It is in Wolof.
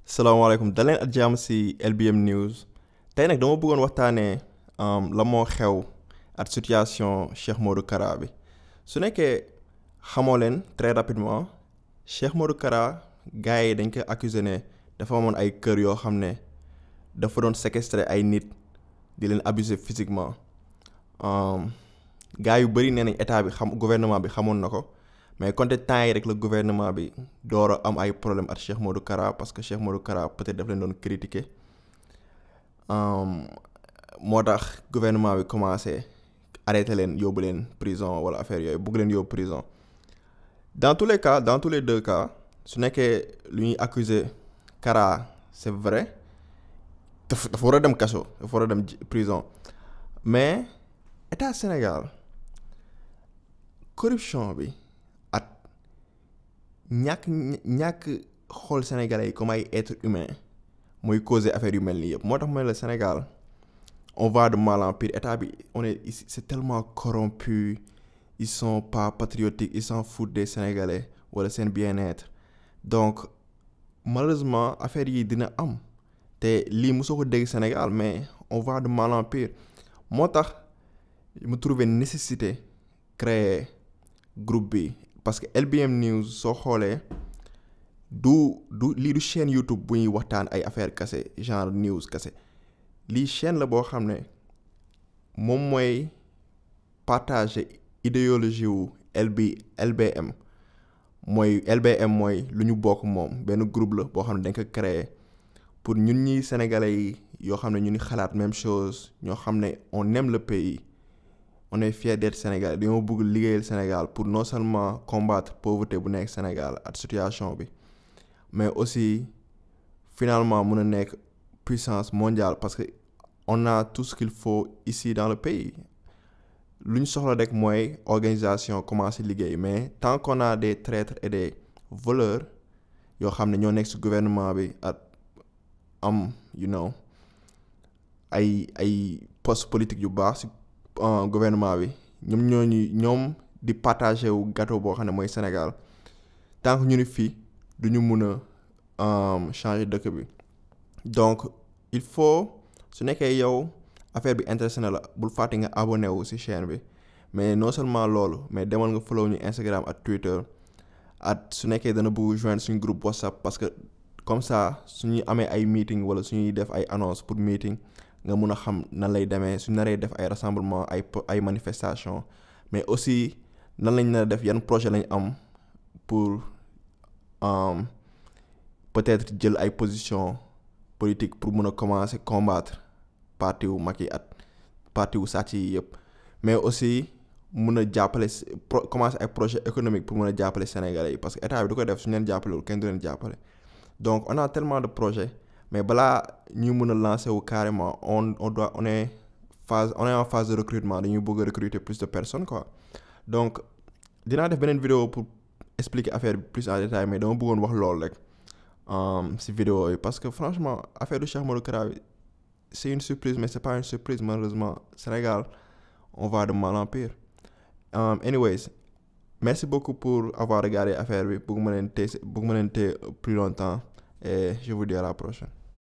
salaamaaleykum daleen ak jàmm si LBM News tey nag dama bëggoon waxtaanee la moo xew ak situation Cheikh Modou Kara bi su nekkee xamoo leen très rapidement Cheikh Modou Kara gars yi dañ ko accusé ne dafa amoon ay kër yoo xam ne dafa doon séquestrer ay nit di leen abuser physiquement gars yu bëri nee nañ état bi gouvernement bi xamoon na ko mais compte temps yi rek la gouvernement bi door a am ay problème ak Cheikh Modou Kara parce que Cheikh Modou Kara peut-être daf leen doon critiquer moo tax gouvernement bi commencé arrêté leen yóbbu leen prison wala affaire yooyu bugg leen yóbbu prison dans tous les cas dans tous les deux cas su nekkee lu ñuy accuser Kara c'est vrai dafa war a dem kaso dafa war a dem prison mais état Sénégal corruption bi ñàkk xool sénégalais yi comme ay être humain mooy causer affaire yu mel nii yëpp moo tax mooy le Sénégal on va de mal en pire état bi on est ici c'est tellement corrompu ils sont pas patriotiques ils s'en foutent des sénégalais wala seen bien-être donc malheureusement affaire yi dina am te lii mosoo ko dégg Sénégal mais on va de mal en pire moo tax mu trouver nécessité créer groupe bi parce que LBM News soo xoolee du lii du chaîne YouTube bu ñuy waxtaan ay affaire kase genre news kase lii chaîne la boo xam ne moom mooy partager idéologie wu LBM mooy lu ñu bokk moom benn groupe la boo xam ne dañ ko créer pour ñun ñi sénégalais yi yoo xam ne ñu ni xalaat même chose ñoo xam ne on aime le pays on est fier d'être sénégalais dañoo bëgg liggéeyal Sénégal pour non seulement combattre pauvreté bu nekk Sénégal ak situation bi mais aussi finalement mun a nekk puissance mondiale parce que on a tout ce qu'il faut ici dans le pays lu ñu soxla rek mooy organisation commencer liggéey mais tant qu'on a des traîtres et des voleurs yoo xam ne ñoo nekk ci gouvernement bi ak am ay poste politique yu baax ci gouvernement bi ñoom di partager wu gâteau boo xam ne mooy Sénégal tant que ñu ni fii du ñu mun a changer dëkk bi donc il faut su nekkee yow affaire bi intéressé na la bul fàtte nga abonné wu ci chaîne bi mais non seulement loolu mais demal nga follow ñu Instagram ak Twitter ak su nekkee dana bëgg joindre suñu groupe WhatsApp parce que comme ça suñuy amee ay meeting wala suñuy def ay annonce pour meeting nga mun a xam nan lay demee su naree def ay rassemblement ay manifestation mais aussi nan lañ nar a def yan projet lañ am pour peut-être jël ay position politique pour mun a commencer combattre parti wu Macky at parti wu sàcc yi yëpp mais aussi mun a jàppale commencer ay projet économique pour mun a jàppale Sénégalais yi parce que état bi du ko def suñu leen jàppalewul kenn du leen jàppale donc on a tellement de projets mais balaa ñu mën a lancer wu carrément on est en phase de recrutement dañuy bëgg a recruter plus de personnes quoi donc dinaa def beneen vidéo pour expliquer affaire bi plus en détail mais dama bëggoon wax loolu rek ci vidéo yi parce que franchement affaire du Cheikh Modou Kara bi c'est une surprise mais c'est pas une surprise malheureusement Sénégal on va de mal en pire anyways merci beaucoup pour avoir regardé affaire bi bëgg ma leen téye plus longtemps et je vous dis à la prochaine